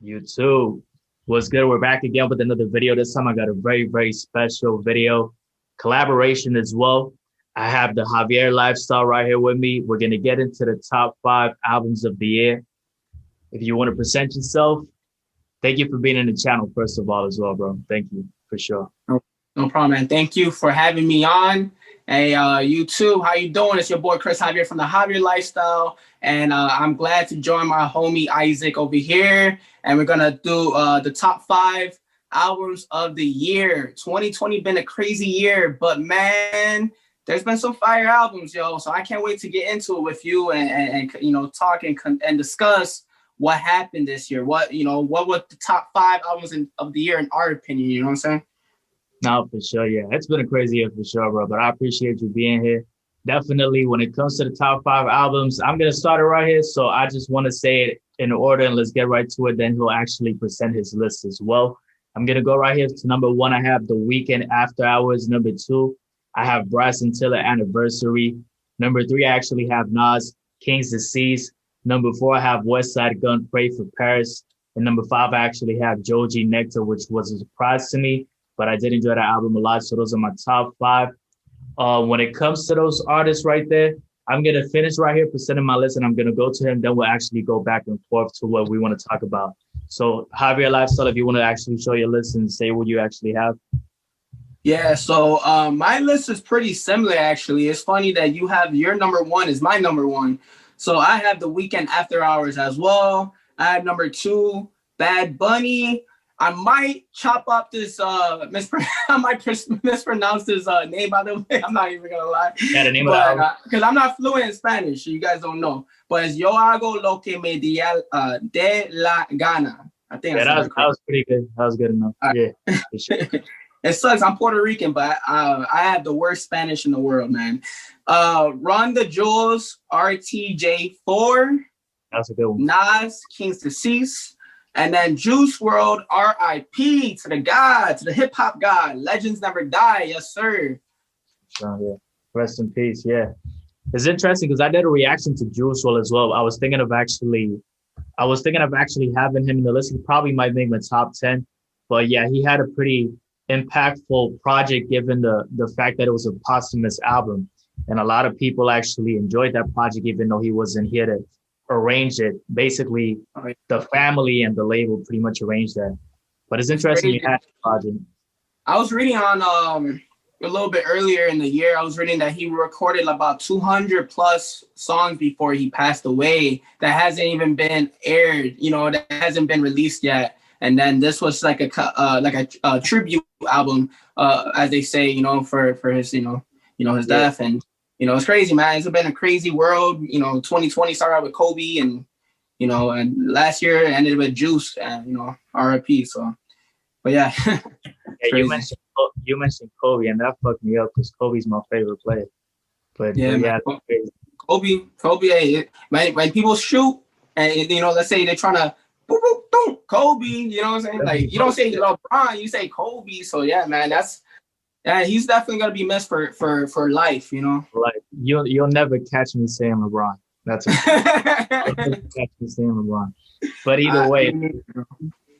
You too. What's good? We're back again with another video. This time I got a very special video collaboration as well. I have the Javier Lifestyle right here with me. We're going to get into the top 5 albums of the year. If you want to present yourself, thank you for being in the channel, first of all, as well, bro. Thank you for sure. No problem, man. Thank you for having me on. Hey, you too. How you doing? It's your boy Chris Javier from the Javier Lifestyle, and I'm glad to join my homie Isaac over here. And we're gonna do the top 5 albums of the year. 2020 been a crazy year, but man, there's been some fire albums, yo. So I can't wait to get into it with you and you know, talk and discuss what happened this year. What were the top 5 albums of the year in our opinion? You know what I'm saying? No, for sure. Yeah, it's been a crazy year for sure, bro. But I appreciate you being here. Definitely, when it comes to the top 5 albums, I'm going to start it right here. So I just want to say it in order and let's get right to it. Then he'll actually present his list as well. I'm going to go right here to number 1. I have The Weeknd, After Hours. Number 2, I have Bryson Taylor, Anniversary. Number 3, I actually have Nas, King's Disease. Number 4, I have Westside Gun, Pray for Paris. And number 5, I actually have Joji Nectar, which was a surprise to me, but I did enjoy that album a lot. So those are my top 5. When it comes to those artists right there, I'm going to finish right here presenting my list and I'm going to go to him. Then we'll actually go back and forth to what we want to talk about. So Javier Lifestyle, if you want to actually show your list and say what you actually have. Yeah, so my list is pretty similar, actually. It's funny that you have your number 1 is my number 1. So I have The Weeknd, After Hours as well. I have number 2, Bad Bunny. I might chop up this I might mispronounce this name, by the way. I'm not even gonna lie. Yeah, the name of the album. Because I'm not fluent in Spanish, so you guys don't know. But it's Yo hago lo que me de la gana. I think that was pretty good. That was good enough. Yeah. For sure. It sucks. I'm Puerto Rican, but I have the worst Spanish in the world, man. Run the Jewels, RTJ4. That's a good one. Nas, King's Disease. And then Juice WRLD, R.I.P. to the God, to the hip hop God. Legends never die, yes sir. Yeah. Rest in peace. Yeah, it's interesting because I did a reaction to Juice WRLD as well. I was thinking of actually having him in the list. He probably might make my top 10, but yeah, he had a pretty impactful project given the fact that it was a posthumous album, and a lot of people actually enjoyed that project even though he wasn't here to arrange it. Basically, the family and the label pretty much arranged that. But it's interesting you had the project. I was reading on a little bit earlier in the year, I was reading that he recorded about 200 plus songs before he passed away that hasn't even been aired, you know, that hasn't been released yet. And then this was like a tribute album, as they say, you know, for his, his death. And you know, it's crazy, man. It's been a crazy world. You know, 2020 started out with Kobe, and you know, and last year ended with Juice, and you know, RIP. So, but yeah. Yeah, you mentioned Kobe, and that fucked me up because Kobe's my favorite player. But yeah, Kobe. Hey, when people shoot, and you know, let's say they're trying to boop, boop, boom, Kobe. You know what I'm saying? Like you don't say LeBron, you say Kobe. So yeah, man, he's definitely gonna be missed for life, you know. Like you'll never catch me saying LeBron. That's it. You'll never catch me saying LeBron. But either way,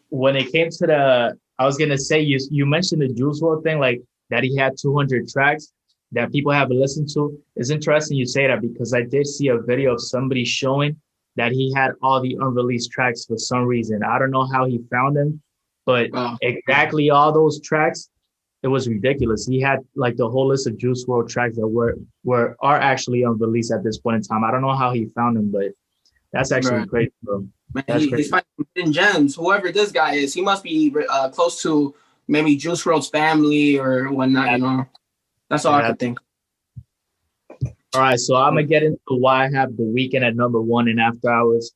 when it came to I was gonna say you mentioned the Juice WRLD thing, like that he had 200 tracks that people haven't listened to. It's interesting you say that because I did see a video of somebody showing that he had all the unreleased tracks for some reason. I don't know how he found them, but exactly all those tracks. It was ridiculous. He had like the whole list of Juice WRLD tracks that are actually unreleased at this point in time. I don't know how he found them, but that's actually crazy, bro. Man, he's finding hidden gems. Whoever this guy is, he must be close to maybe Juice WRLD's family or whatnot. You know, that's all I could think. All right, so I'm gonna get into why I have The Weeknd at number 1 in After Hours.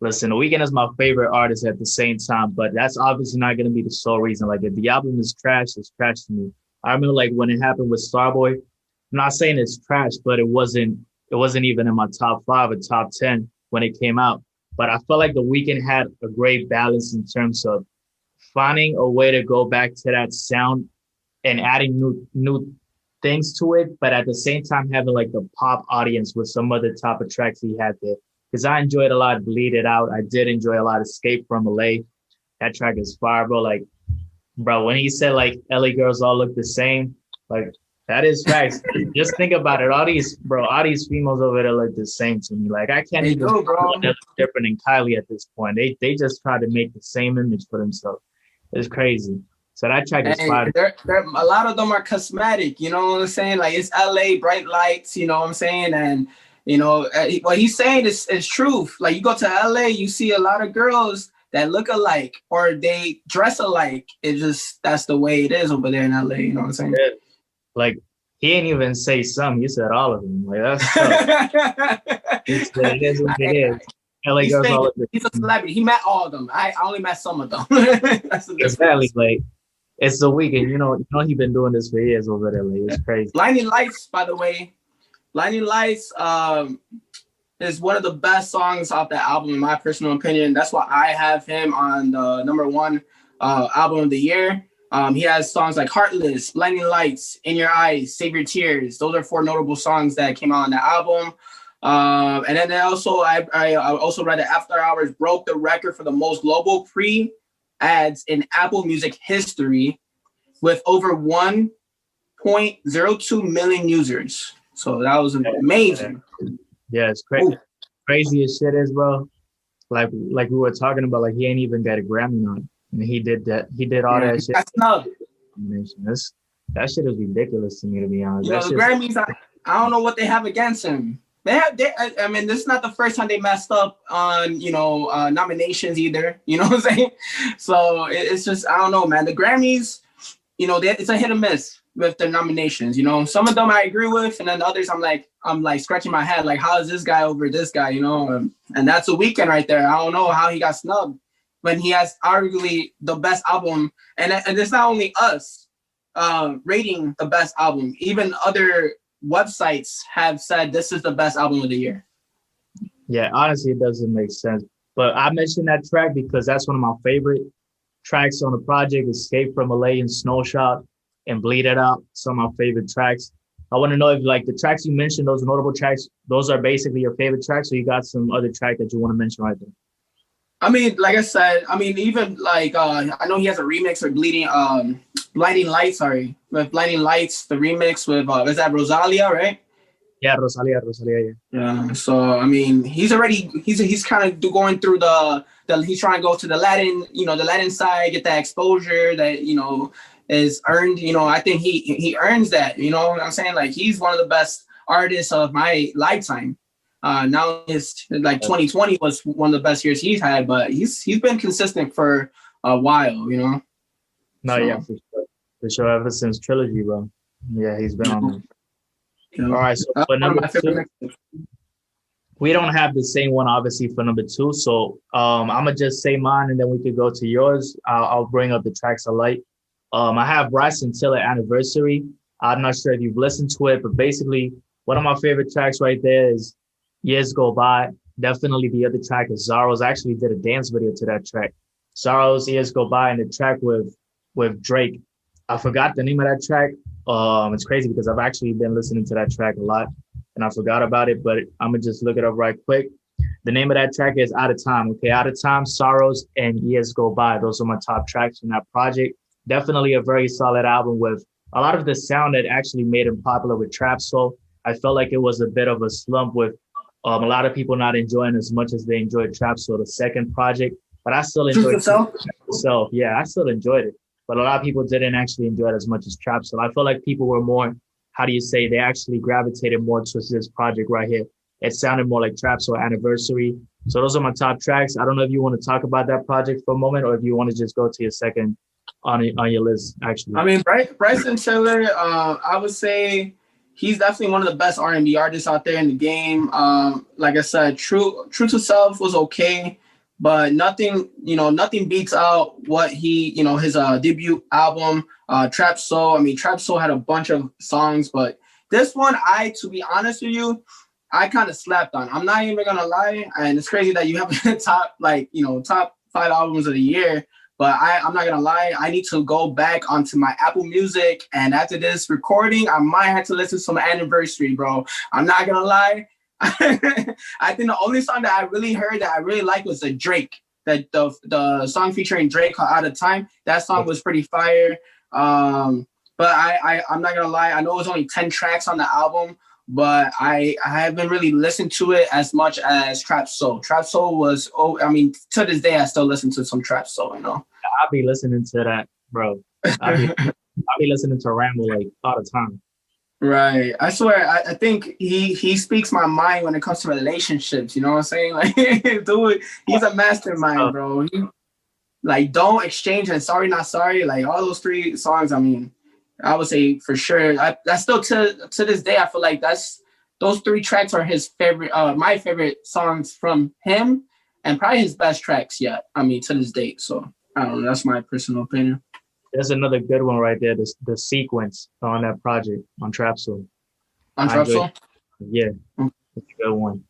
Listen, The Weeknd is my favorite artist at the same time, but that's obviously not going to be the sole reason. Like, if the album is trash, it's trash to me. I remember, like, when it happened with Starboy, I'm not saying it's trash, but it wasn't even in my top 5 or top 10 when it came out. But I felt like The Weeknd had a great balance in terms of finding a way to go back to that sound and adding new things to it, but at the same time having, like, the pop audience with some other type of tracks he had there. Because I enjoyed a lot Bleed It Out. I did enjoy a lot Escape from LA. That track is fire, bro. Like, bro, when he said like LA girls all look the same, like that is facts. Just think about it. All these females over there look the same to me. Like I can't They even do, tell bro. what they look different than Kylie at this point. They just try to make the same image for themselves. It's crazy. So that track is And fire. they're a lot of them are cosmetic, you know what I'm saying? Like it's LA, bright lights, you know what I'm saying? And what he's saying is truth. Like you go to LA, you see a lot of girls that look alike or they dress alike. It just that's the way it is over there in LA, you know what I'm saying? Yeah. Like he ain't even say some. He said all of them. Like that's tough. It is what it is. LA He's girls all famous. look the He's a same. celebrity. He met all of them. I only met some of them. That's the Exactly. difference. Like it's the weekend. He been doing this for years over there. Like it's crazy. Blinding Lights, by the way. Blinding Lights is one of the best songs off that album, in my personal opinion. That's why I have him on the #1 album of the year. He has songs like Heartless, Blinding Lights, In Your Eyes, Save Your Tears. Those are 4 notable songs that came out on the album. And then also, I also read that After Hours broke the record for the most global pre-ads in Apple Music history with over 1.02 million users. So that was amazing. Yeah, it's crazy. Crazy as shit is, bro. Like we were talking about, like he ain't even got a Grammy on, and he did that. He did all that shit. That's snub. That shit is ridiculous to me, to be honest. The Grammys, I don't know what they have against him. I mean, this is not the first time they messed up on, nominations either. You know what I'm saying? So it's just, I don't know, man. The Grammys, it's a hit or miss with the nominations. Some of them I agree with, and then others I'm like scratching my head, like, how is this guy over this guy? And that's a weekend right there. I don't know how he got snubbed when he has arguably the best album, and it's not only us rating the best album. Even other websites have said this is the best album of the year. Yeah, honestly, it doesn't make sense. But I mentioned that track because that's one of my favorite tracks on the project. Escape from LA and Snowshot and Bleed It Out. Some of my favorite tracks. I want to know if like the tracks you mentioned, those notable tracks, those are basically your favorite tracks, or you got some other track that you want to mention right there? I mean, like I said, even like I know he has a remix of Blinding Lights, with Blinding Lights, the remix with is that Rosalia, right? Yeah, Rosalia, yeah. Yeah. So I mean, he's kind of going through the he's trying to go to the Latin, the Latin side, get that exposure that is earned. I think he earns that. You know what I'm saying? Like he's one of the best artists of my lifetime. Now his 2020 was one of the best years he's had, but he's been consistent for a while. No, so. Yeah, for sure. Ever since Trilogy, bro. Yeah, he's been on. All right, so for number 2, we don't have the same one, obviously, for number 2. So I'm gonna just say mine, and then we could go to yours. I'll bring up the tracks I like. I have Bryson Taylor Anniversary. I'm not sure if you've listened to it, but basically, one of my favorite tracks right there is Years Go By. Definitely the other track is Zaro's. I actually did a dance video to that track. Zaro's Years Go By, and the track with Drake. I forgot the name of that track. It's crazy because I've actually been listening to that track a lot and I forgot about it, but I'm gonna just look it up right quick. The name of that track is Out of Time. Okay, Out of Time, Sorrows, and Years Go By. Those are my top tracks from that project. Definitely a very solid album with a lot of the sound that actually made him popular with trap soul. I felt like it was a bit of a slump with a lot of people not enjoying as much as they enjoyed trap soul, the second project, but I still enjoyed it. Yeah, I still enjoyed it. But a lot of people didn't actually enjoy it as much as trap soul. I feel like people were more, they actually gravitated more towards this project right here. It sounded more like trap soul Anniversary. So those are my top tracks. I don't know if you want to talk about that project for a moment or if you want to just go to your second on your list, actually. I mean, Bryson Taylor, I would say he's definitely one of the best R&B artists out there in the game. Like I said, True to Self was okay, but nothing beats out what his debut album, Trap Soul. I mean, Trap Soul had a bunch of songs, but this one, to be honest with you, I kind of slept on. I'm not even gonna lie, and it's crazy that you have top 5 albums of the year. But I'm not gonna lie, I need to go back onto my Apple Music, and after this recording, I might have to listen to some Anniversary, bro. I'm not gonna lie. I think the only song that I really heard that I really liked was the Drake. that the song featuring Drake called Out of Time. That song was pretty fire. But I'm not gonna lie, I know it was only 10 tracks on the album, but I haven't really listened to it as much as Trap Soul. Trap Soul was, to this day I still listen to some Trap Soul, you know. I'll be listening to that, bro. I'll be listening to Ramble like all the time. Right. I swear, I think he speaks my mind when it comes to relationships. You know what I'm saying? Like, dude, he's a mastermind, bro. Like, Don't Exchange and Sorry Not Sorry, like all those 3 songs. I mean, I would say for sure. That's still to this day. I feel like those 3 tracks are his favorite. My favorite songs from him, and probably his best tracks yet. I mean, to this date. So I don't know. That's my personal opinion. There's another good one right there. The sequence on that project on Trap Soul. On Trap Soul? Yeah, that's a good one.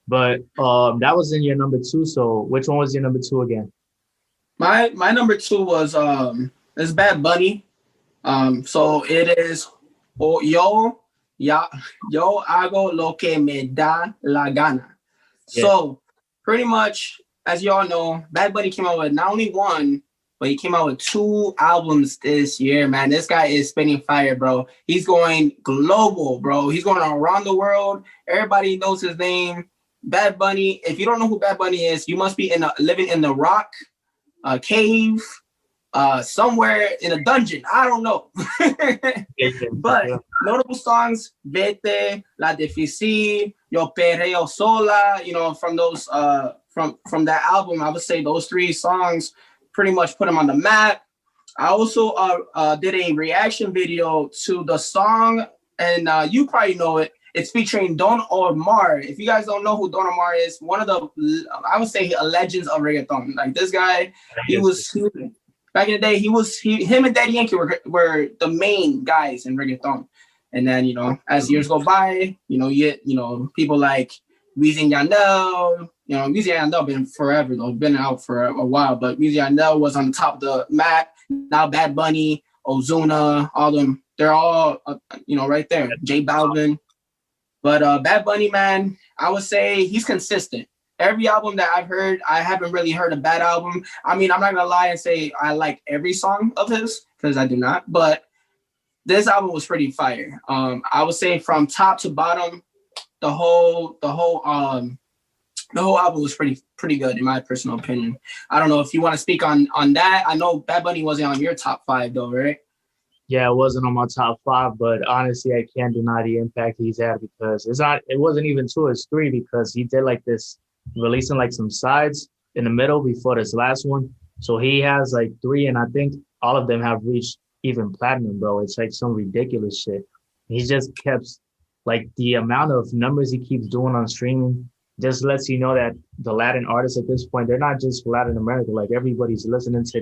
But that was in your number 2. So which one was your number 2 again? My number 2 was is Bad Bunny. So it is yo hago lo que me da la gana. Yeah. So pretty much, as y'all know, Bad Bunny came out with not only one, but he came out with 2 albums this year, man. This guy is spinning fire, bro. He's going global, bro. He's going around the world. Everybody knows his name. Bad Bunny. If you don't know who Bad Bunny is, you must be living in the rock cave, somewhere in a dungeon. I don't know. But notable songs, Vete, La Difícil, Yo Perreo Sola, you know, from those from that album, I would say those 3 songs pretty much put him on the map. I also did a reaction video to the song, and you probably know it. It's featuring Don Omar. If you guys don't know who Don Omar is, one of the, I would say, legends of reggaeton. Like this guy, back in the day, him and Daddy Yankee were the main guys in reggaeton. And then, you know, as years go by, you know, people like Weezy and Yandel. You know, Weezy and Yandel been forever though, been out for a while. But Weezy and Yandel was on the top of the map. Now Bad Bunny, Ozuna, all them, they're all you know, right there. J Balvin. But Bad Bunny, man, I would say he's consistent. Every album that I've heard, I haven't really heard a bad album. I mean, I'm not gonna lie and say I like every song of his, because I do not. But this album was pretty fire. I would say from top to bottom, the whole album was pretty good in my personal opinion. I don't know if you want to speak on that. I know Bad Bunny wasn't on your top 5 though, right? Yeah, it wasn't on my top 5, but honestly, I can't deny the impact he's had, because it wasn't even 2, it's 3, because he did like this, releasing like some sides in the middle before this last one. So he has like 3, and I think all of them have reached even platinum, bro. It's like some ridiculous shit. He just kept, like, the amount of numbers he keeps doing on streaming just lets you know that the Latin artists at this point, they're not just for Latin America. Like, everybody's listening to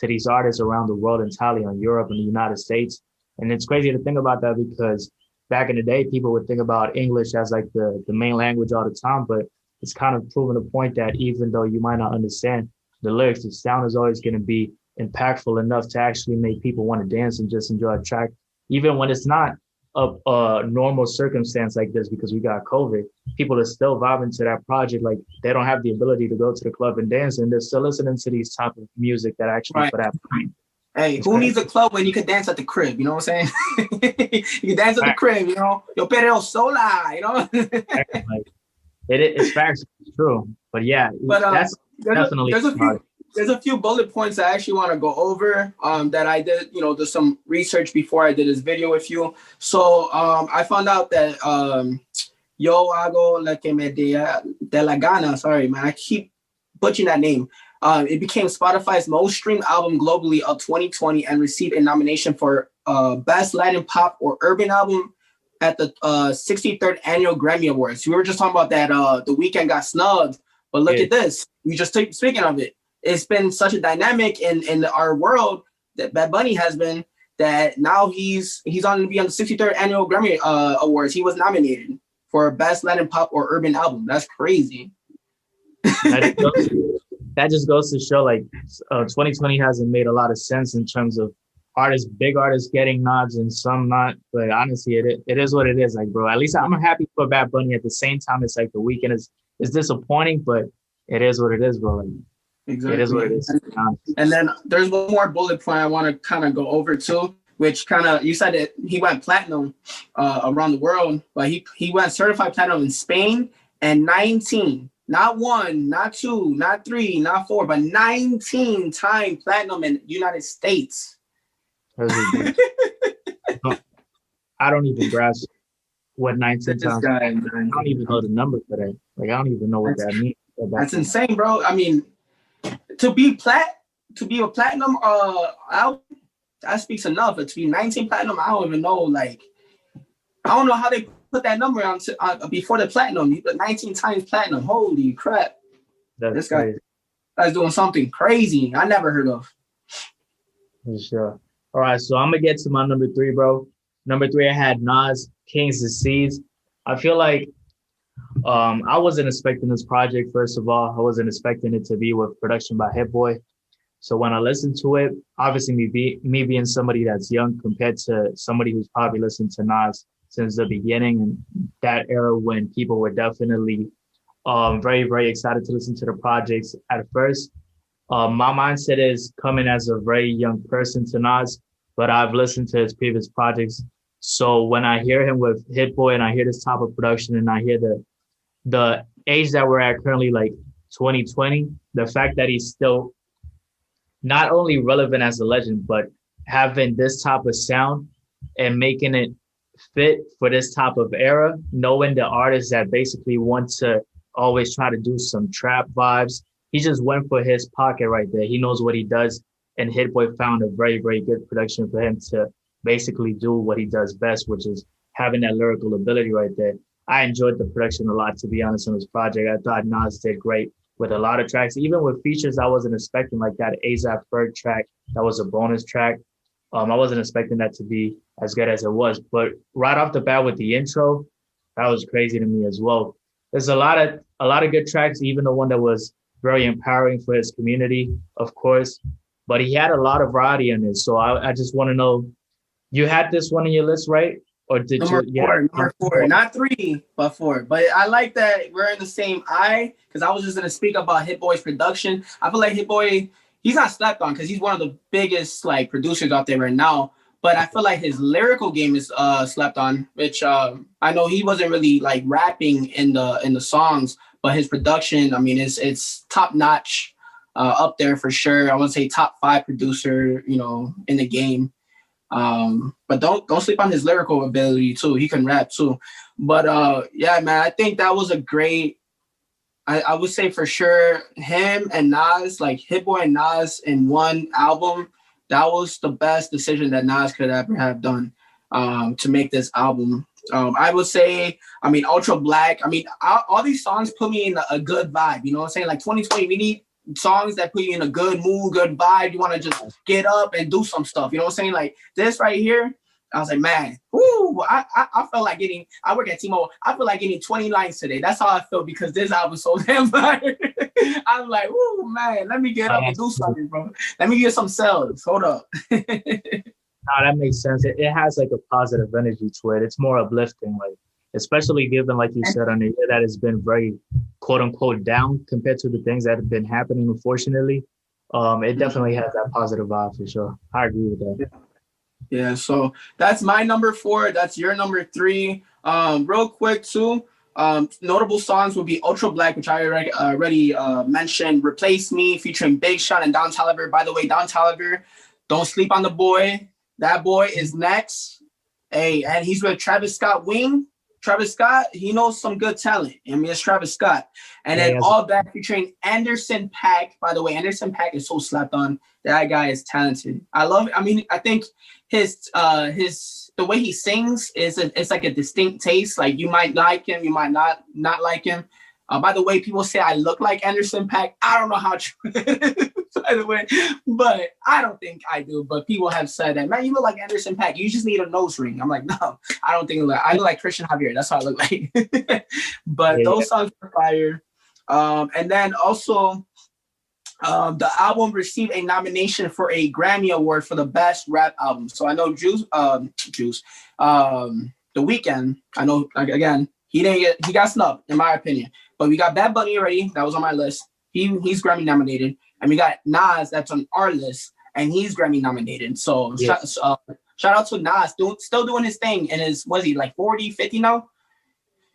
these artists around the world, entirely on Europe and the United States. And it's crazy to think about that, because back in the day, people would think about English as like the main language all the time, but it's kind of proven the point that even though you might not understand the lyrics, the sound is always going to be impactful enough to actually make people want to dance and just enjoy a track, even when it's not a normal circumstance like this, because we got COVID. People are still vibing to that project. Like, they don't have the ability to go to the club and dance, and they're still listening to these type of music that actually for that point. Hey, who needs a club when you can dance at the crib? You know what I'm saying? You can dance at the crib, you know? Yo perreo sola, you know? It's facts, it's true. But yeah, that's definitely there's a few bullet points I actually want to go over that I did, you know, there's some research before I did this video with you. So I found out that Yo Hago La Que Me De La Gana, sorry, man, I keep butchering that name. It became Spotify's most streamed album globally of 2020 and received a nomination for Best Latin Pop or Urban Album at the 63rd Annual Grammy Awards. We were just talking about that The Weeknd got snubbed, but look at this. We just speaking of it. It's been such a dynamic in our world that Bad Bunny has been, that now he's on to be on the 63rd Annual Grammy Awards. He was nominated for Best Latin Pop or Urban Album. That's crazy. That just goes to show, like, 2020 hasn't made a lot of sense in terms of big artists getting nods and some not. But honestly, it is what it is. Like, bro, at least I'm happy for Bad Bunny. At the same time, it's like The Weeknd is disappointing, but it is what it is, bro. Like, It is what it Exactly. is. And then there's one more bullet point I want to kind of go over too, which kind of, you said that he went platinum around the world, but he went certified platinum in Spain, and 19, not one, not two, not three, not four, but 19-time platinum in United States. I don't even grasp what 19 This times. guy, I don't even know the number for that. Like, I don't even know what that means. That's insane, bro. I mean, to be a platinum album, that speaks enough. But to be 19 platinum, I don't even know. Like, I don't know how they put that number on before the platinum. He put 19 times platinum. Holy crap! That's crazy. Guy's doing something crazy I never heard of. For sure. All right, so I'm gonna get to my number 3, bro. Number 3, I had Nas, Kings and Seas. I feel like I wasn't expecting this project. First of all, I wasn't expecting it to be with production by Hit Boy. So when I listened to it, obviously me being somebody that's young compared to somebody who's probably listened to Nas since the beginning, and that era when people were definitely very, very excited to listen to the projects at first. My mindset is coming as a very young person to Nas, but I've listened to his previous projects. So when I hear him with Hit Boy and I hear this type of production and I hear the age that we're at currently, like 2020, the fact that he's still not only relevant as a legend, but having this type of sound and making it fit for this type of era, knowing the artists that basically want to always try to do some trap vibes. He just went for his pocket right there. He knows what he does. And Hit Boy found a very, very good production for him to basically do what he does best, which is having that lyrical ability right there. I enjoyed the production a lot, to be honest, on this project. I thought Nas did great with a lot of tracks, even with features I wasn't expecting, like that A$AP Ferg track. That was a bonus track. I wasn't expecting that to be as good as it was. But right off the bat with the intro, that was crazy to me as well. There's a lot of good tracks, even the one that was very empowering for his community, of course. But he had a lot of variety in it. So I just want to know, you had this one on your list, right? Or did number you? Four, number 4, not 3, but 4. But I like that we're in the same eye, because I was just gonna speak about Hit Boy's production. I feel like Hit Boy, he's not slept on because he's one of the biggest like producers out there right now. But I feel like his lyrical game is slept on, which I know he wasn't really like rapping in the songs, but his production, I mean, it's top notch, up there for sure. I would say top 5 producer, in the game. But don't sleep on his lyrical ability too. He can rap too. But yeah, man, I think that was a great. I would say for sure him and Nas, like Hit Boy and Nas in one album, that was the best decision that Nas could ever have done to make this album. I would say, I mean, Ultra Black. I mean, all these songs put me in a good vibe. You know what I'm saying? Like 2020, we need songs that put you in a good mood, good vibe. You want to just get up and do some stuff. You know what I'm saying? Like this right here, I was like, man, whoo, I felt like getting, I work at T-Mobile, I feel like getting 20 lines today. That's how I feel, because this album's so damn fire. I'm like, whoo, man, let me get up and do something, bro. Let me get some sales. Hold up. No, that makes sense. It has like a positive energy to it. It's more uplifting, like especially given, like you said, on a year that has been very quote unquote down compared to the things that have been happening, unfortunately. It definitely has that positive vibe for sure. I agree with that. Yeah, so that's my number 4. That's your number 3. Real quick too. Notable songs would be Ultra Black, which I already mentioned. Replace Me, featuring Big Sean and Don Toliver. By the way, Don Toliver, don't sleep on the boy. That boy is next. Hey, and he's with Travis Scott Wing. Travis Scott, he knows some good talent. I mean, it's Travis Scott. And then All That featuring Anderson .Paak. By the way, Anderson .Paak is so slapped on. That guy is talented. I love it. I mean, I think his the way he sings it's like a distinct taste. Like you might like him, you might not like him. By the way, people say I look like Anderson .Paak. I don't know how true it is, by the way, but I don't think I do. But people have said that, man, you look like Anderson .Paak. You just need a nose ring. I'm like, no, I don't think I look like Christian Javier. That's how I look like. But those songs are fire. And then also, the album received a nomination for a Grammy Award for the best rap album. So I know The Weeknd. I know, again, he got snubbed in my opinion. But we got Bad Bunny already. That was on my list. He's Grammy nominated. and we got Nas that's an artist, and he's Grammy nominated. So Yes. shout out to Nas, still doing his thing, and was he like 40, 50 now?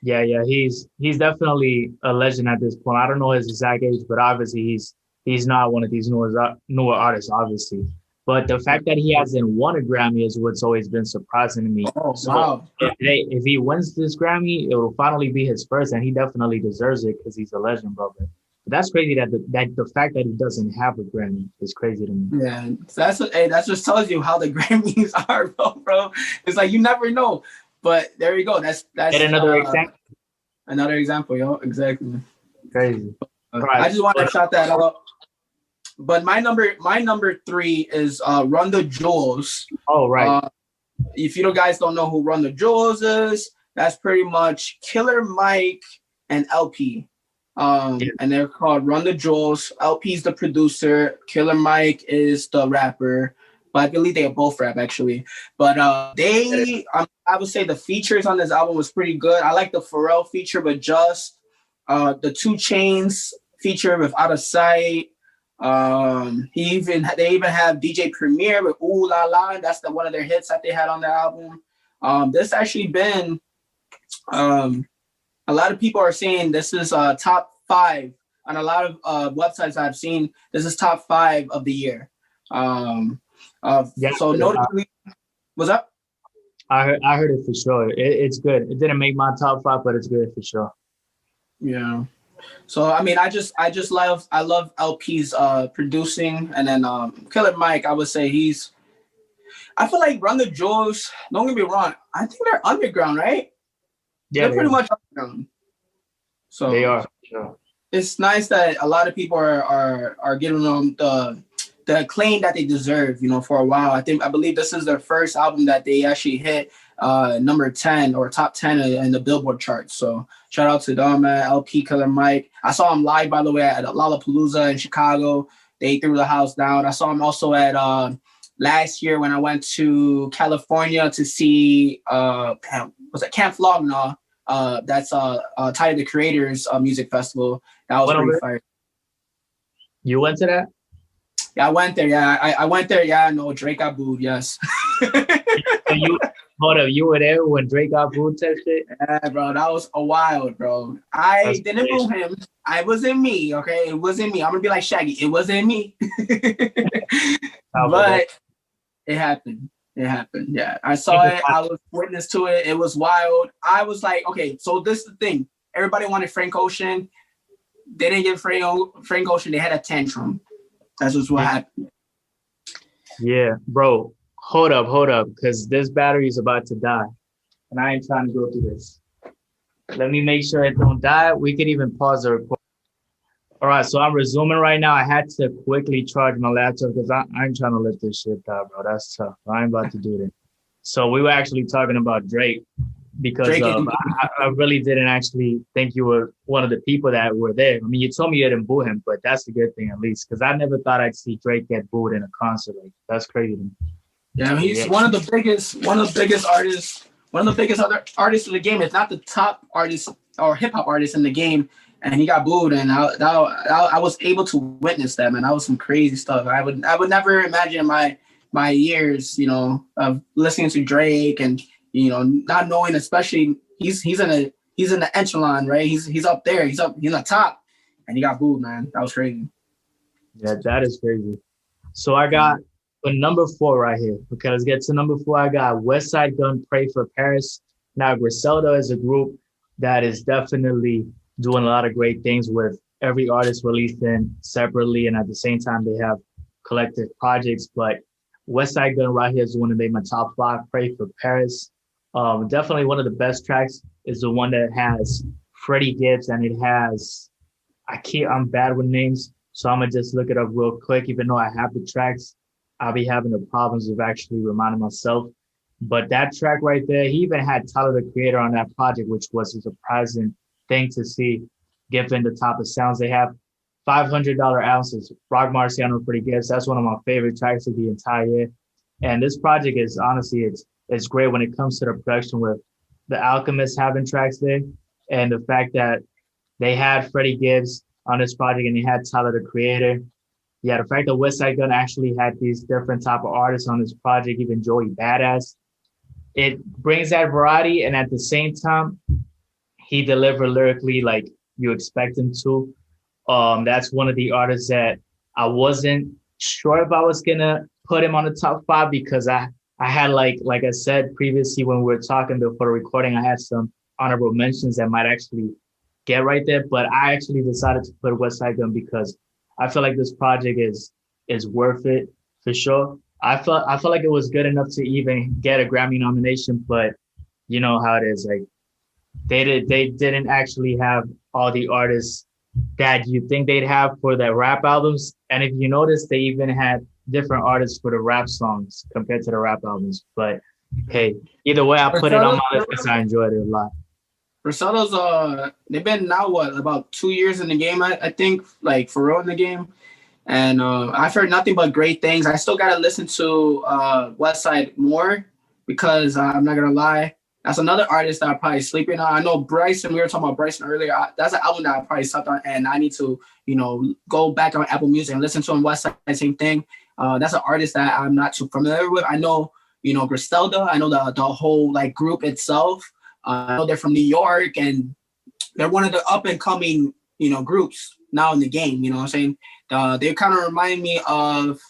Yeah. He's definitely a legend at this point. I don't know his exact age, but obviously he's not one of these newer artists, obviously. But the fact that he hasn't won a Grammy is what's always been surprising to me. Oh, So wow. if he wins this Grammy, it will finally be his first, and he definitely deserves it because he's a legend, brother. But that's crazy that the fact that he doesn't have a Grammy is crazy to me. Yeah, that just tells you how the Grammys are, bro. It's like you never know. But there you go. That's Get another example. another example, yo. Exactly. Crazy. Right. I just want to shout that out. But my number 3 is Run the Jewels. Oh, right. If you guys don't know who Run the Jewels is, that's pretty much Killer Mike and LP. And they're called Run the Jewels. LP's the producer. Killer Mike is the rapper. But I believe they both rap actually. But I would say the features on this album was pretty good. I like the Pharrell feature, but just the 2 Chainz feature with Out of Sight. They even have DJ Premier with Ooh La La. That's one of their hits that they had on the album. This actually been a lot of people are saying this is top 5 on a lot of websites I've seen. This is top 5 of the year. So notably, what's up? I heard it for sure. It's good. It didn't make my top 5, but it's good for sure. Yeah. So I mean, I love LP's producing, and then Killer Mike. I would say I feel like Run the Jewels. Don't get me wrong. I think they're underground, right? Yeah, they're pretty much underground. So they are. Sure. It's nice that a lot of people are giving them the acclaim that they deserve. For a while. I believe this is their first album that they actually hit number 10 or top 10 in the Billboard charts. So shout out to them, man. LP, Killer Mike. I saw him live, by the way, at Lollapalooza in Chicago. They threw the house down. I saw him also at last year when I went to California to see was it Camp Flogna? That's Tyler the Creator's music festival. That was pretty fire. You went to that? Yeah, I went there. Yeah, I went there. Yeah, no, Drake got booed. Yes. Hold up, you were there when Drake got booed type shit? Yeah, bro, that was a wild, bro. I didn't boo him. I wasn't me, okay? It wasn't me. I'm gonna be like Shaggy. It wasn't me. But it happened. It happened. Yeah, I saw it. I was witness to it. It was wild. I was like, okay, so this is the thing. Everybody wanted Frank Ocean. They didn't get Frank Ocean. They had a tantrum. That's just what happened. Yeah, bro. Hold up, because this battery is about to die. And I ain't trying to go through this. Let me make sure it don't die. We can even pause the record. All right, so I'm resuming right now. I had to quickly charge my laptop because I ain't trying to let this shit die, bro. That's tough. I ain't about to do that. So we were actually talking about Drake because I really didn't actually think you were one of the people that were there. I mean, you told me you didn't boo him, but that's the good thing at least because I never thought I'd see Drake get booed in a concert. Like, that's crazy to me. Yeah, he's one of the biggest artists, one of the biggest other artists of the game. It's not the top artist or hip hop artist in the game, and he got booed. And I was able to witness that, man. That was some crazy stuff. I would never imagine my years, of listening to Drake and not knowing, especially he's in the echelon, right? He's up there. He's on top, and he got booed, man. That was crazy. Yeah, that is crazy. So I got. But number 4 right here. Okay, let's get to number 4. I got West Side Gun, Pray for Paris. Now, Griselda is a group that is definitely doing a lot of great things with every artist releasing separately. And at the same time, they have collective projects. But West Side Gun right here is the one that made my top 5, Pray for Paris. Definitely one of the best tracks is the one that has Freddie Gibbs, and it has, I'm bad with names, so I'm going to just look it up real quick, even though I have the tracks. I'll be having the problems of actually reminding myself. But that track right there, he even had Tyler the Creator on that project, which was a surprising thing to see, given the type of sounds they have. $500 Ounces, Rock Marciano, Pretty Gifts. That's one of my favorite tracks of the entire year. And this project is honestly, it's great when it comes to the production with the Alchemist having tracks there. And the fact that they had Freddie Gibbs on this project and they had Tyler the Creator. yeah, the fact that West Side Gun actually had these different type of artists on this project, even Joey Badass, it brings that variety. And at the same time, he delivered lyrically like you expect him to. That's one of the artists that I wasn't sure if I was gonna put him on the top five because I had like I said previously when we were talking before the recording, I had some honorable mentions that might actually get right there. But I actually decided to put West Side Gun because I feel like this project is worth it for sure. I felt like it was good enough to even get a Grammy nomination, but you know how it is. Like they didn't actually have all the artists that you think they'd have for their rap albums. And if you notice, they even had different artists for the rap songs compared to the rap albums. But hey, either way, I put it on my list because I enjoyed it a lot. Rosato's they've been now what about 2 years in the game, I think, like for real in the game. And I've heard nothing but great things. I still gotta listen to West Side more because I'm not gonna lie, that's another artist that I'm probably sleeping on. I know Bryson. We were talking about Bryson earlier. That's an album that I probably slept on, and I need to, go back on Apple Music and listen to him. West Side, same thing. That's an artist that I'm not too familiar with. I know, Griselda. I know the whole like group itself. I know they're from New York, and they're one of the up and coming, groups now in the game. You know what I'm saying? They kind of remind me of,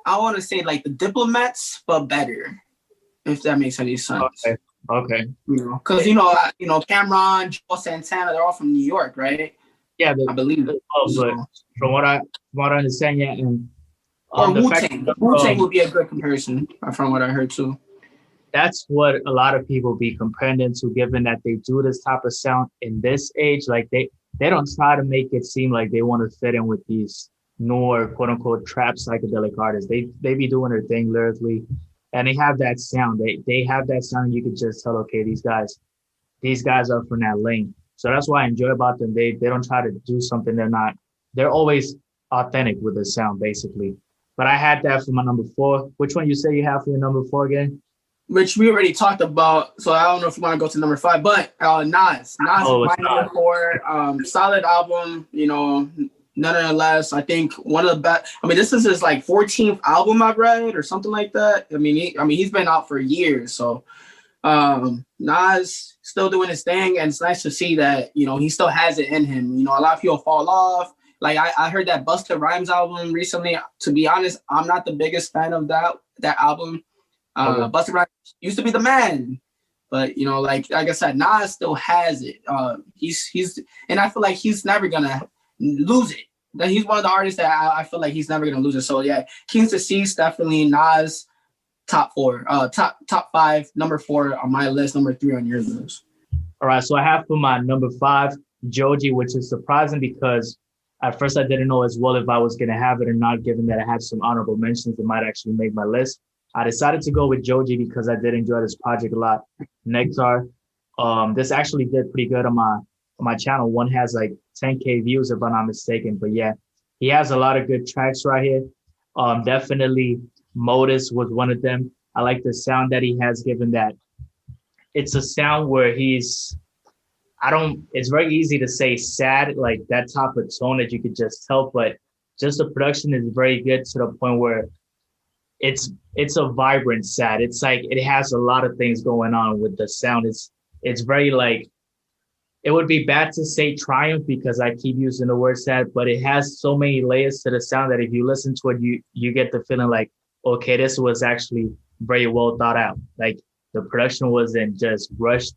I want to say like the Diplomats, but better, if that makes any sense. Okay. Because Cameron, Joe Santana, they're all from New York, right? Yeah, I believe it. But from what I understand, yeah, and or Wu-Tang. Wu-Tang would be a good comparison, from what I heard too. That's what a lot of people be comparing them to, given that they do this type of sound in this age. Like they don't try to make it seem like they want to fit in with these newer quote unquote trap psychedelic artists. They be doing their thing lyrically, and they have that sound. They have that sound. You could just tell, okay, these guys are from that lane. So that's what I enjoy about them. They don't try to do something they're not. They're always authentic with the sound, basically. But I had that for my number 4. Which one you say you have for your number 4 again? Which we already talked about, so I don't know if you want to go to number 5, but Nas is my number 4. Solid album, nonetheless. I think one of the best. I mean, this is his like 14th album I've read or something like that. I mean, he's been out for years, so Nas still doing his thing, and it's nice to see that he still has it in him. A lot of people fall off. Like I heard that Busta Rhymes album recently. To be honest, I'm not the biggest fan of that album. Okay. Busta Rhymes used to be the man, but like I said, Nas still has it. He's and I feel like he's never gonna lose it. That he's one of the artists that I feel like he's never gonna lose it. So yeah, King's Deceased, definitely Nas top 4, top 5, number 4 on my list, number 3 on your list. All right, so I have for my number 5 Joji, which is surprising because at first I didn't know as well if I was gonna have it or not, given that I had some honorable mentions that might actually make my list. I decided to go with Joji because I did enjoy this project a lot. Nectar. This actually did pretty good on my channel. One has like 10K views if I'm not mistaken. But yeah, he has a lot of good tracks right here. Definitely Modus was one of them. I like the sound that he has, given that it's a sound where it's very easy to say sad, like that type of tone that you could just tell, but just the production is very good to the point where it's a vibrant sad. It's like it has a lot of things going on with the sound. It's very like, it would be bad to say triumph because I keep using the word sad, but it has so many layers to the sound that if you listen to it, you get the feeling like, okay, this was actually very well thought out. Like the production wasn't just rushed.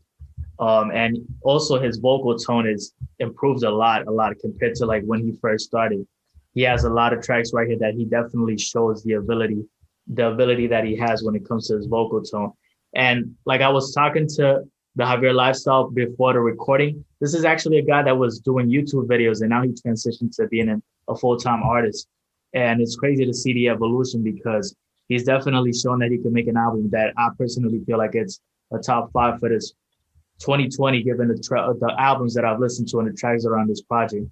And also his vocal tone is improved a lot compared to like when he first started. He has a lot of tracks right here that he definitely shows the ability that he has when it comes to his vocal tone. And like I was talking to the Javier Lifestyle before the recording, this is actually a guy that was doing YouTube videos and now he transitioned to being a full-time artist. And it's crazy to see the evolution because he's definitely shown that he can make an album that I personally feel like it's a top 5 for this 2020, given the albums that I've listened to and the tracks around this project.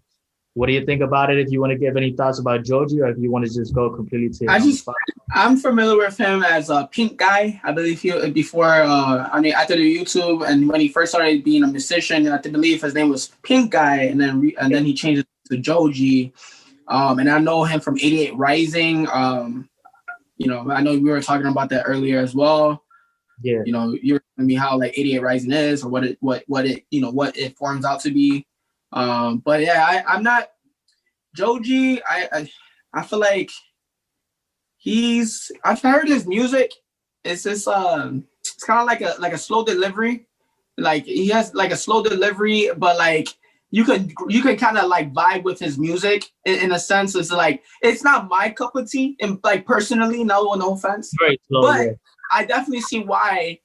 What do you think about it? If you want to give any thoughts about Joji, or if you want to just go completely to I'm familiar with him as a Pink Guy. I believe he before after the YouTube, and when he first started being a musician, I believe his name was Pink Guy, and then he changed it to Joji. And I know him from 88 Rising. I know we were talking about that earlier as well. Yeah. You were telling me how like 88 Rising is, or what it forms out to be. But yeah, I'm not Joji. I feel like I've heard his music. It's just it's kind of like a slow delivery. Like he has like a slow delivery, but like you can kind of like vibe with his music in a sense. It's like it's not my cup of tea, and like personally, no offense, Very slow, but yeah. I definitely see why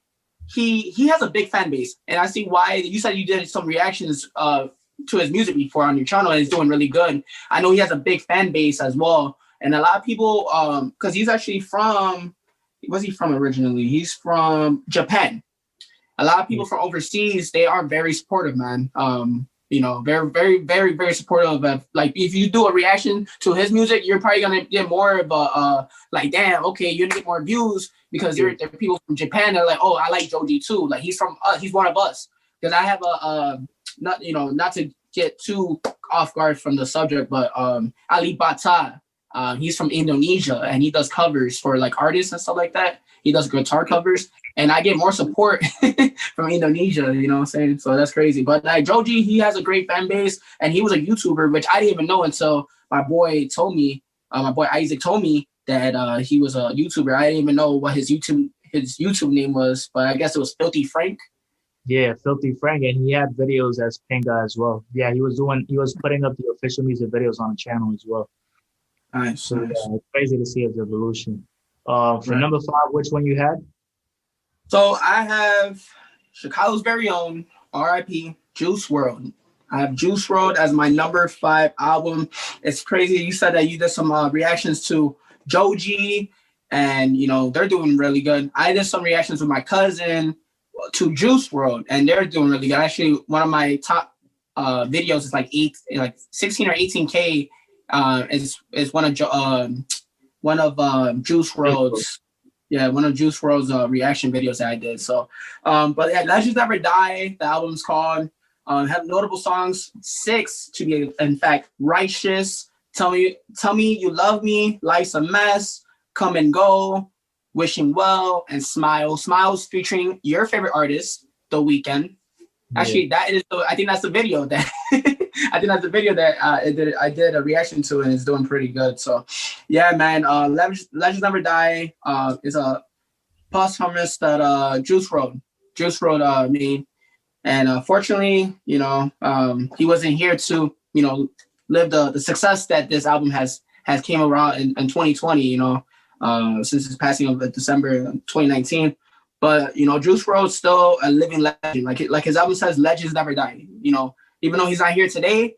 he has a big fan base, and I see why. You said you did some reactions to his music before on your channel, and it's doing really good. I know he has a big fan base as well, and a lot of people because he's actually from, where's he from originally? He's from Japan. A lot of people from overseas, they are very supportive, man. Very, very, very, very supportive of, like, if you do a reaction to his music, you're probably gonna get more of a like, damn, okay, you're gonna get more views because there are people from Japan that are like, oh, I like Joji too. Like he's from us, he's one of us. Because I have not to get too off guard from the subject, but Ali Bata, he's from Indonesia and he does covers for like artists and stuff like that. He does guitar covers. And I get more support from Indonesia, you know what I'm saying? So that's crazy. But like Joji, he has a great fan base, and he was a YouTuber, which I didn't even know until my boy Isaac told me that he was a YouTuber. I didn't even know what his YouTube name was, but I guess it was Filthy Frank. Yeah, Filthy Frank, and he had videos as Pinga as well. Yeah, he was putting up the official music videos on the channel as well. Nice. So yeah, it's crazy to see his evolution. For number 5, which one you had? So I have Chicago's very own R.I.P. Juice WRLD. I have Juice WRLD as my number 5 album. It's crazy. You said that you did some reactions to Joji, and they're doing really good. I did some reactions with my cousin to Juice WRLD, and they're doing really good. Actually, one of my top videos is like 16 or 18K. Is one of Juice WRLD's. Yeah, one of Juice WRLD's reaction videos that I did. So, but yeah, Legends Never Die, the album's called. Have notable songs, 6 to be in fact. Righteous, Tell Me You Love Me, Life's a Mess, Come and Go, Wishing Well, and Smile. Smile's featuring your favorite artist, The Weeknd. Actually, I think that's the video that I did a reaction to, and it's doing pretty good. So, yeah, man. Legends Never Die is a posthumous that Juice WRLD made, and fortunately, he wasn't here to live the success that this album has came around in 2020. Since his passing of December 2019. But Juice WRLD's still a living legend. Like his album says, legends never die. Even though he's not here today,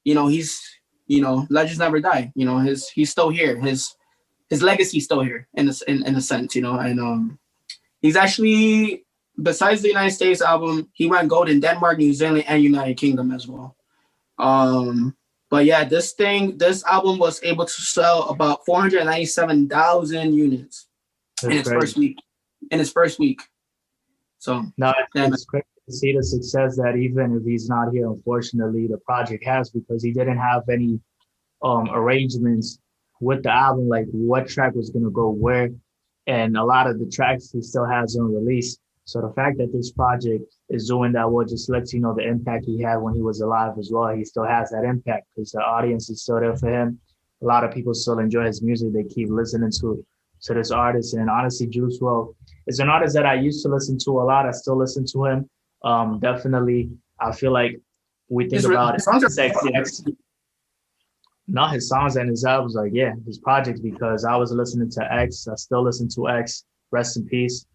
he's legends never die. He's still here. His legacy's still here in a sense. And he's actually, besides the United States album, he went gold in Denmark, New Zealand, and United Kingdom as well. But yeah, this album was able to sell about 497,000 units in its first week. So no, it's great to see the success that even if he's not here, unfortunately, the project has, because he didn't have any arrangements with the album, like what track was gonna go where, and a lot of the tracks he still has unreleased. So the fact that this project is doing that well just lets you know the impact he had when he was alive as well. He still has that impact because the audience is still there for him. A lot of people still enjoy his music. They keep listening to this artist. And honestly, Juice WRLD is an artist that I used to listen to a lot. I still listen to him. Definitely, I feel like we think about it. Not his songs and his albums, like, yeah, his projects, because I was listening to X. I still listen to X, rest in peace.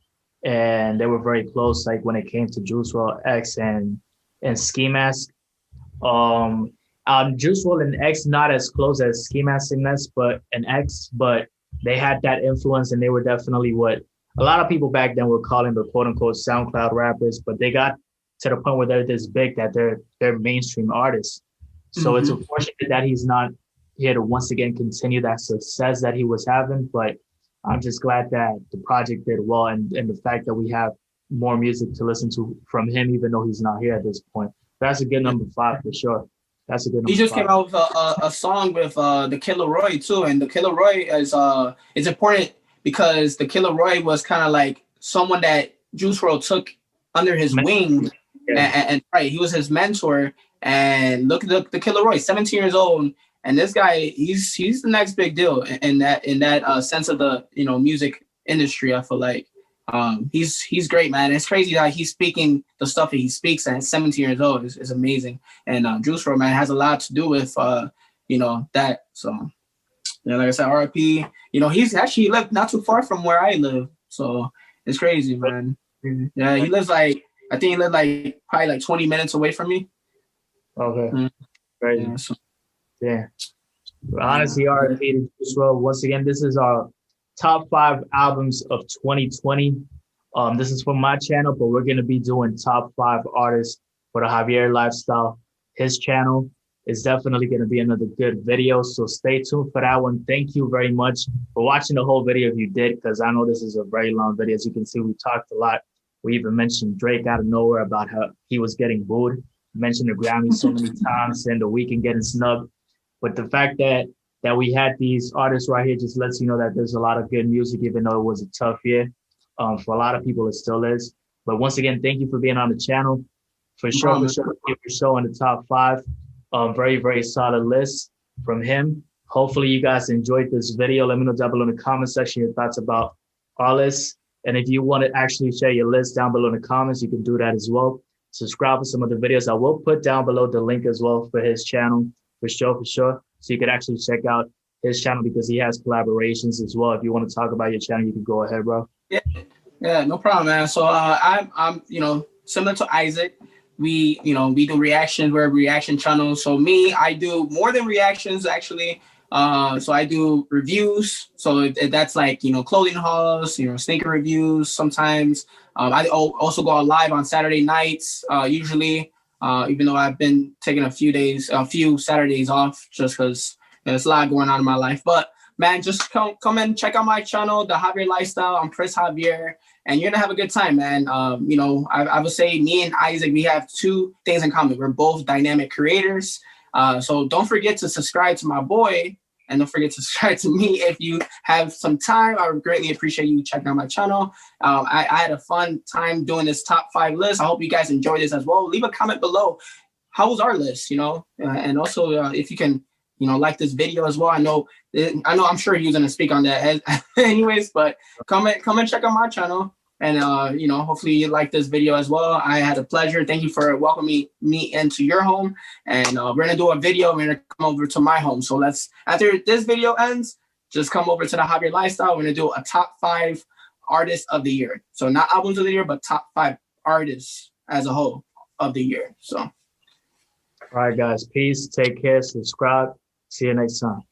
And they were very close, like when it came to Juice WRLD, X, and Ski Mask. Juice WRLD and X not as close as Ski Mask and X, but they had that influence, and they were definitely what a lot of people back then were calling the quote unquote SoundCloud rappers, but they got to the point where they're this big that they're mainstream artists. So It's unfortunate that he's not here to once again continue that success that he was having, but I'm just glad that the project did well, and the fact that we have more music to listen to from him, even though he's not here at this point. That's a good number 5 for sure. That's a good He number just came 5. out with a song with the Killer Roy too, and the Killer Roy is important because the Killer Roy was kind of like someone that Juice WRLD took under his wing, Yeah. and right, he was his mentor. And look at the Killer Roy, 17 years old, and this guy, he's the next big deal in that sense of the music industry. I feel like he's great, man. It's crazy that he's speaking the stuff that he speaks at 17 years old is amazing. And Juice WRLD, man, has a lot to do with that. So yeah, like I said, RIP. He's actually lived not too far from where I live, so it's crazy, man. Yeah, he lives I think he lived probably 20 minutes away from me. Okay. Crazy. Yeah. So, yeah. Honestly, RIP to Juice WRLD. Once again, this is our top 5 albums of 2020. This is for my channel, but we're gonna be doing top 5 artists for the Javier Lifestyle. His channel is definitely gonna be another good video, so stay tuned for that one. Thank you very much for watching the whole video if you did, because I know this is a very long video. As you can see, we talked a lot. We even mentioned Drake out of nowhere about how he was getting booed. Mentioned the Grammy so many times and the Weeknd getting snubbed. But the fact that we had these artists right here just lets you know that there's a lot of good music, even though it was a tough year. For a lot of people, it still is. But once again, thank you for being on the channel. For sure, give your show in the top 5. Very, very solid list from him. Hopefully you guys enjoyed this video. Let me know down below in the comment section your thoughts about our list. And if you want to actually share your list down below in the comments, you can do that as well. Subscribe for some of the videos. I will put down below the link as well for his channel, for sure. So you can actually check out his channel because he has collaborations as well. If you want to talk about your channel, you can go ahead, bro. Yeah, no problem, man. So I'm similar to Isaac. We do reactions. We're a reaction channel. So I do more than reactions actually. So I do reviews. So that's clothing hauls, sneaker reviews. Sometimes I also go out live on Saturday nights. Usually, even though I've been taking a few Saturdays off just because there's a lot going on in my life. But man, just come and check out my channel, The Javier Lifestyle. I'm Chris Javier, and you're gonna have a good time, man. I would say me and Isaac, we have 2 things in common. We're both dynamic creators. So don't forget to subscribe to my boy, and don't forget to subscribe to me if you have some time. I would greatly appreciate you checking out my channel. I had a fun time doing this top 5 list. I hope you guys enjoyed this as well. Leave a comment below. How was our list? And also if you can, like this video as well. I know. I'm sure he was gonna speak on that anyways. But come and check out my channel. And hopefully you like this video as well. I had a pleasure. Thank you for welcoming me into your home. And we're gonna do a video. We're gonna come over to my home. So after this video ends, just come over to the Javier Lifestyle. We're gonna do a top 5 artists of the year. So not albums of the year, but top 5 artists as a whole of the year. So. All right, guys. Peace. Take care. Subscribe. See you next time.